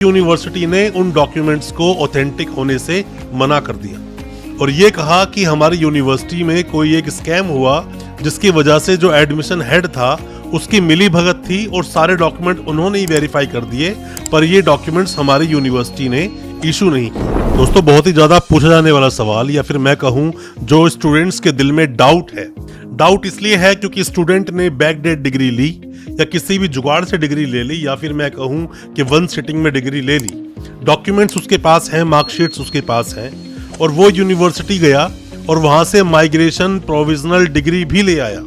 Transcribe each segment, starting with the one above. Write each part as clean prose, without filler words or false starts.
University ने उन documents को ऑथेंटिक होने से मना कर दिया और ये कहा कि हमारी यूनिवर्सिटी में कोई एक स्कैम हुआ जिसकी वजह से जो एडमिशन हेड था उसकी मिली भगत थी और सारे डॉक्यूमेंट उन्होंने ही वेरीफाई कर दिए, पर ये डॉक्यूमेंट्स हमारी यूनिवर्सिटी ने इशू नहीं किए। दोस्तों, बहुत ही ज्यादा पूछा जाने वाला सवाल, या फिर मैं कहूँ जो स्टूडेंट्स के दिल में डाउट है। डाउट इसलिए है क्योंकि स्टूडेंट ने बैकडेट डिग्री ली या किसी भी जुगाड़ से डिग्री ले ली, या फिर मैं कहूँ कि वन सिटिंग में डिग्री ले ली। डॉक्यूमेंट्स उसके पास हैं, मार्कशीट्स उसके पास हैं, और वो यूनिवर्सिटी गया और वहां से माइग्रेशन प्रोविजनल डिग्री भी ले आया।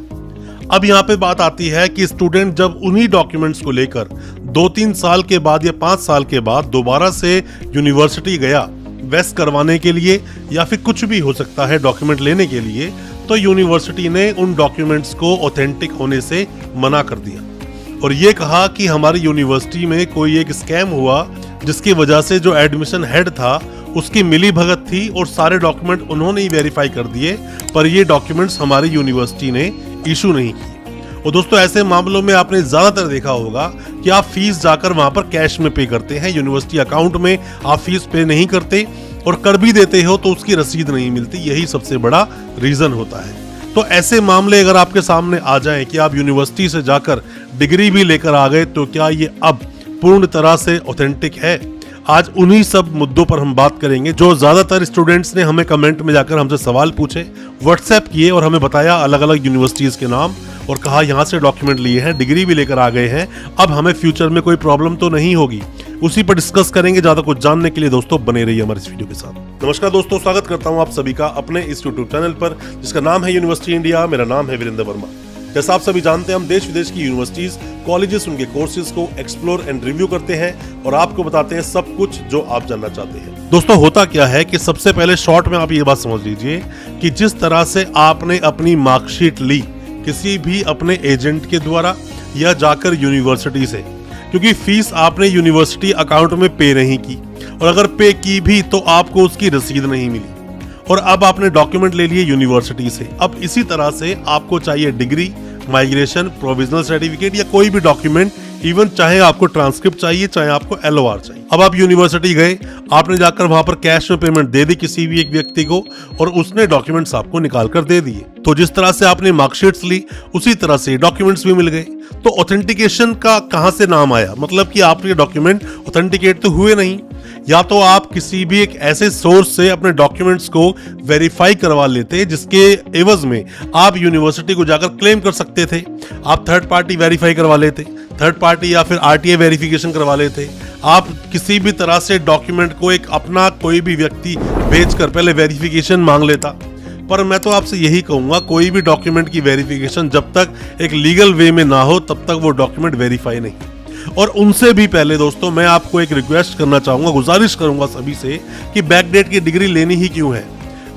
अब यहाँ पे बात आती है कि स्टूडेंट जब उन्हीं डॉक्यूमेंट्स को लेकर 2-3 साल के बाद या 5 साल के बाद दोबारा से यूनिवर्सिटी गया वेस्ट करवाने के लिए या फिर कुछ भी हो सकता है डॉक्यूमेंट लेने के लिए, तो यूनिवर्सिटी ने उन डॉक्यूमेंट्स को ऑथेंटिक होने से मना कर दिया और ये कहा कि हमारी यूनिवर्सिटी में कोई एक स्कैम हुआ जिसकी वजह से जो एडमिशन हेड था उसकी मिली भगत थी और सारे डॉक्यूमेंट उन्होंने ही वेरीफाई कर दिए, पर ये डॉक्यूमेंट्स हमारी यूनिवर्सिटी ने इशू नहीं किए। और दोस्तों, ऐसे मामलों में आपने ज्यादातर देखा होगा कि आप फीस जाकर वहां पर कैश में पे करते हैं, यूनिवर्सिटी अकाउंट में आप फीस पे नहीं करते, और कर भी देते हो तो उसकी रसीद नहीं मिलती। यही सबसे बड़ा रीजन होता है। तो ऐसे मामले अगर आपके सामने आ जाएं कि आप यूनिवर्सिटी से जाकर डिग्री भी लेकर आ गए, तो क्या ये अब पूर्ण तरह से ऑथेंटिक है? आज उन्हीं सब मुद्दों पर हम बात करेंगे जो ज्यादातर स्टूडेंट्स ने हमें कमेंट में जाकर हमसे सवाल पूछे, व्हाट्सएप किए और हमें बताया अलग अलग यूनिवर्सिटीज के नाम, और कहा यहाँ से डॉक्यूमेंट लिए हैं, डिग्री भी लेकर आ गए हैं, अब हमें फ्यूचर में कोई प्रॉब्लम तो नहीं होगी। उसी पर डिस्कस करेंगे। ज्यादा कुछ जानने के लिए दोस्तों बने रहिए हमारे इस वीडियो के साथ। नमस्कार दोस्तों, स्वागत करता हूँ आप सभी का अपने इस यूट्यूब चैनल पर जिसका नाम है यूनिवर्सिटी इंडिया। मेरा नाम है वीरेंद्र वर्मा। जैसा आप सभी जानते हैं, हम देश विदेश की यूनिवर्सिटीज, कॉलेजेस, उनके कोर्सेज को एक्सप्लोर एंड रिव्यू करते हैं और आपको बताते हैं सब कुछ जो आप जानना चाहते हैं। दोस्तों, होता क्या है कि सबसे पहले शॉर्ट में आप ये बात समझ लीजिए कि जिस तरह से आपने अपनी मार्कशीट ली किसी भी अपने एजेंट के द्वारा या जाकर यूनिवर्सिटी से, क्योंकि फीस आपने यूनिवर्सिटी अकाउंट में पे नहीं की, और अगर पे की भी तो आपको उसकी रसीद नहीं मिली, और अब आपने डॉक्यूमेंट ले लिए यूनिवर्सिटी से। अब इसी तरह से आपको चाहिए डिग्री, माइग्रेशन, प्रोविजनल सर्टिफिकेट या कोई भी डॉक्यूमेंट, इवन चाहे आपको ट्रांसक्रिप्ट चाहिए, चाहे आपको LOR चाहिए। अब आप यूनिवर्सिटी गए, आपने जाकर वहां पर कैश में पेमेंट दे दी किसी भी एक व्यक्ति को, और उसने डॉक्यूमेंट्स आपको निकाल कर दे दिए। तो जिस तरह से आपने मार्कशीट्स ली उसी तरह से डॉक्यूमेंट्स भी मिल गए। तो ऑथेंटिकेशन का कहां से नाम आया? मतलब कि आपके डॉक्यूमेंट ऑथेंटिकेट तो हुए नहीं, या तो आप किसी भी एक ऐसे सोर्स से अपने डॉक्यूमेंट्स को वेरीफाई करवा लेते जिसके एवज में आप यूनिवर्सिटी को जाकर क्लेम कर सकते थे। आप थर्ड पार्टी वेरीफाई करवा लेते, थर्ड पार्टी या फिर RTA वेरिफिकेशन करवा लेते। आप किसी भी तरह से डॉक्यूमेंट को एक अपना कोई भी व्यक्ति भेजकर पहले वेरिफिकेशन मांग लेता। पर मैं तो आपसे यही कहूंगा, कोई भी डॉक्यूमेंट की वेरिफिकेशन जब तक एक लीगल वे में ना हो तब तक वो डॉक्यूमेंट वेरीफाई नहीं। और उनसे भी पहले दोस्तों, मैं आपको एक रिक्वेस्ट करना चाहूंगा, गुजारिश करूंगा सभी से कि बैकडेट की डिग्री लेनी ही क्यों है।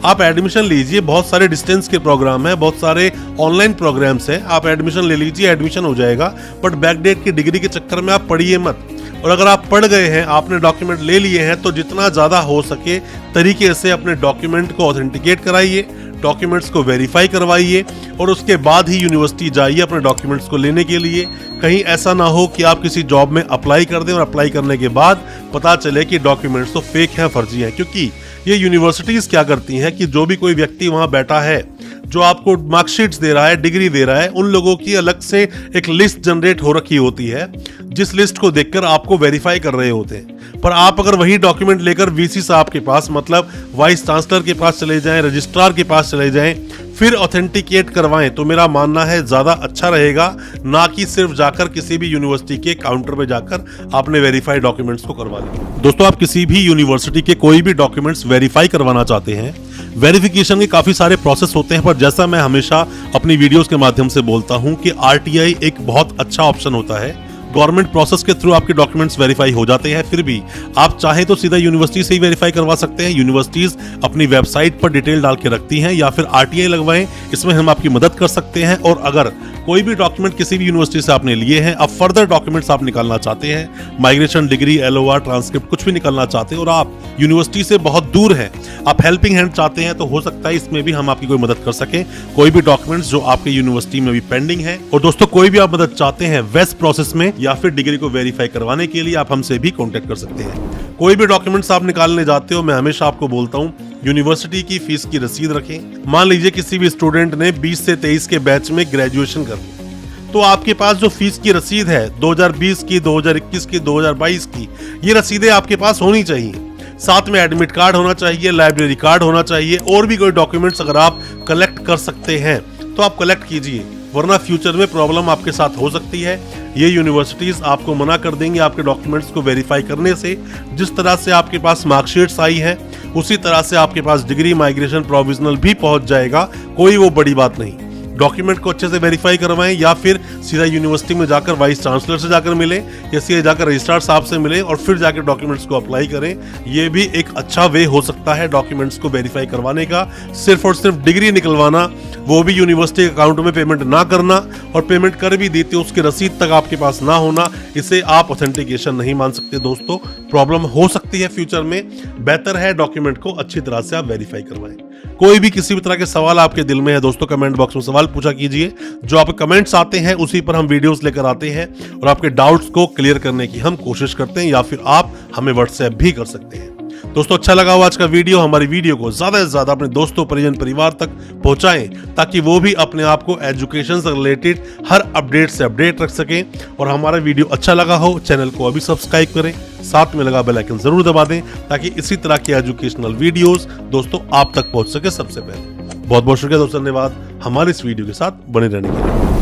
आप एडमिशन लीजिए, बहुत सारे डिस्टेंस के प्रोग्राम है, बहुत सारे ऑनलाइन प्रोग्राम्स हैं, आप एडमिशन ले लीजिए, एडमिशन हो जाएगा। बट बैकडेट की डिग्री के चक्कर में आप पढ़िए मत। और अगर आप पढ़ गए हैं, आपने डॉक्यूमेंट ले लिए हैं, तो जितना ज्यादा हो सके तरीके से अपने डॉक्यूमेंट को ऑथेंटिकेट कराइए, डॉक्यूमेंट्स को वेरीफाई करवाइए, और उसके बाद ही यूनिवर्सिटी जाइए अपने डॉक्यूमेंट्स को लेने के लिए। कहीं ऐसा ना हो कि आप किसी जॉब में अप्लाई कर दें और अप्लाई करने के बाद पता चले कि डॉक्यूमेंट्स तो फेक हैं, फर्जी हैं। क्योंकि ये यूनिवर्सिटीज क्या करती हैं कि जो भी कोई व्यक्ति वहां बैठा है, जो आपको मार्कशीट्स दे रहा है, डिग्री दे रहा है, उन लोगों की अलग से एक लिस्ट जनरेट हो रखी होती है, जिस लिस्ट को देखकर आपको वेरीफाई कर रहे होते हैं। पर आप अगर वही डॉक्यूमेंट लेकर VC साहब के पास, मतलब वाइस चांसलर के पास चले जाएं, रजिस्ट्रार के पास चले जाएं, फिर ऑथेंटिकेट करवाएं, तो मेरा मानना है ज्यादा अच्छा रहेगा, ना कि सिर्फ जाकर किसी भी यूनिवर्सिटी के काउंटर पे जाकर आपने वेरीफाइड डॉक्यूमेंट्स को करवा लिया। दोस्तों, आप किसी भी यूनिवर्सिटी के कोई भी डॉक्यूमेंट्स वेरीफाई करवाना चाहते हैं, वेरिफिकेशन के काफी सारे प्रोसेस होते हैं, पर जैसा मैं हमेशा अपनी वीडियोस के माध्यम से बोलता हूं कि RTI एक बहुत अच्छा ऑप्शन होता है। गवर्नमेंट प्रोसेस के थ्रू आपके डॉक्यूमेंट्स वेरीफाई हो जाते हैं, फिर भी आप चाहे तो सीधा यूनिवर्सिटी से ही वेरीफाई करवा सकते हैं। यूनिवर्सिटीज अपनी वेबसाइट पर डिटेल डाल के रखती हैं, या फिर RTI लगवाएं, इसमें हम आपकी मदद कर सकते हैं। और अगर कोई भी डॉक्यूमेंट किसी भी यूनिवर्सिटी से आपने लिए हैं, अब फर्दर डॉक्यूमेंट्स आप निकालना चाहते हैं, माइग्रेशन, डिग्री, LOR, ट्रांसक्रिप्ट, कुछ भी निकालना चाहते हैं, और आप यूनिवर्सिटी से बहुत दूर हैं, आप हेल्पिंग हैंड चाहते हैं, तो हो सकता है इसमें भी हम आपकी कोई मदद कर सकें। कोई भी डॉक्यूमेंट्स जो आपके यूनिवर्सिटी में भी पेंडिंग है, और दोस्तों कोई भी आप मदद चाहते हैं वेस्ट प्रोसेस में, या फिर डिग्री को वेरीफाई करवाने के लिए आप हमसे भी कॉन्टेक्ट कर सकते हैं। कोई भी डॉक्यूमेंट्स आप निकालने जाते हो, मैं हमेशा आपको बोलता हूँ यूनिवर्सिटी की फीस की रसीद रखें। मान लीजिए किसी भी स्टूडेंट ने 20 से 23 के बैच में ग्रेजुएशन कर ली, तो आपके पास जो फीस की रसीद है 2020 की, 2021 की, 2022 की, ये रसीदें आपके पास होनी चाहिए। साथ में एडमिट कार्ड होना चाहिए, लाइब्रेरी कार्ड होना चाहिए, और भी कोई डॉक्यूमेंट्स अगर आप कलेक्ट कर सकते हैं तो आप कलेक्ट कीजिए, वरना फ्यूचर में प्रॉब्लम आपके साथ हो सकती है। ये यूनिवर्सिटीज आपको मना कर देंगे आपके डॉक्यूमेंट्स को वेरीफाई करने से। जिस तरह से आपके पास मार्कशीट्स आई है उसी तरह से आपके पास डिग्री, माइग्रेशन, प्रोविजनल भी पहुंच जाएगा, कोई वो बड़ी बात नहीं। डॉक्यूमेंट को अच्छे से वेरीफाई करवाएं, या फिर सीधा यूनिवर्सिटी में जाकर वाइस चांसलर से जाकर मिलें, या सीधे जाकर रजिस्ट्रार साहब से मिलें और फिर जाकर डॉक्यूमेंट्स को अप्लाई करें। ये भी एक अच्छा वे हो सकता है डॉक्यूमेंट्स को वेरीफाई करवाने का। सिर्फ और सिर्फ डिग्री निकलवाना, वो भी यूनिवर्सिटी अकाउंट में पेमेंट ना करना, और पेमेंट कर भी देते उसकी रसीद तक आपके पास ना होना, इसे आप ऑथेंटिकेशन नहीं मान सकते दोस्तों। प्रॉब्लम हो सकती है फ्यूचर में। बेहतर है डॉक्यूमेंट को अच्छी तरह से आप वेरीफाई करवाएं। कोई भी किसी भी तरह के सवाल आपके दिल में है दोस्तों, कमेंट बॉक्स में सवाल पूछा कीजिए। जो आपके कमेंट्स आते हैं उसी पर हम वीडियोस लेकर आते हैं और आपके डाउट्स को क्लियर करने की हम कोशिश करते हैं, या फिर आप हमें व्हाट्सएप भी कर सकते हैं। दोस्तों, अच्छा लगा हो आज का वीडियो, हमारी वीडियो को ज्यादा से ज्यादा अपने दोस्तों, परिजन, परिवार तक पहुंचाएं, ताकि वो भी अपने आप को एजुकेशन से रिलेटेड हर अपडेट से अपडेट रख सकें। और हमारा वीडियो अच्छा लगा हो, चैनल को अभी सब्सक्राइब करें, साथ में लगा बेल आइकन जरूर दबा दें, ताकि इसी तरह के एजुकेशनल वीडियोस दोस्तों आप तक पहुंच सके सबसे पहले। बहुत बहुत शुक्रिया दोस्तों, धन्यवाद हमारे इस वीडियो के साथ बने रहने के लिए।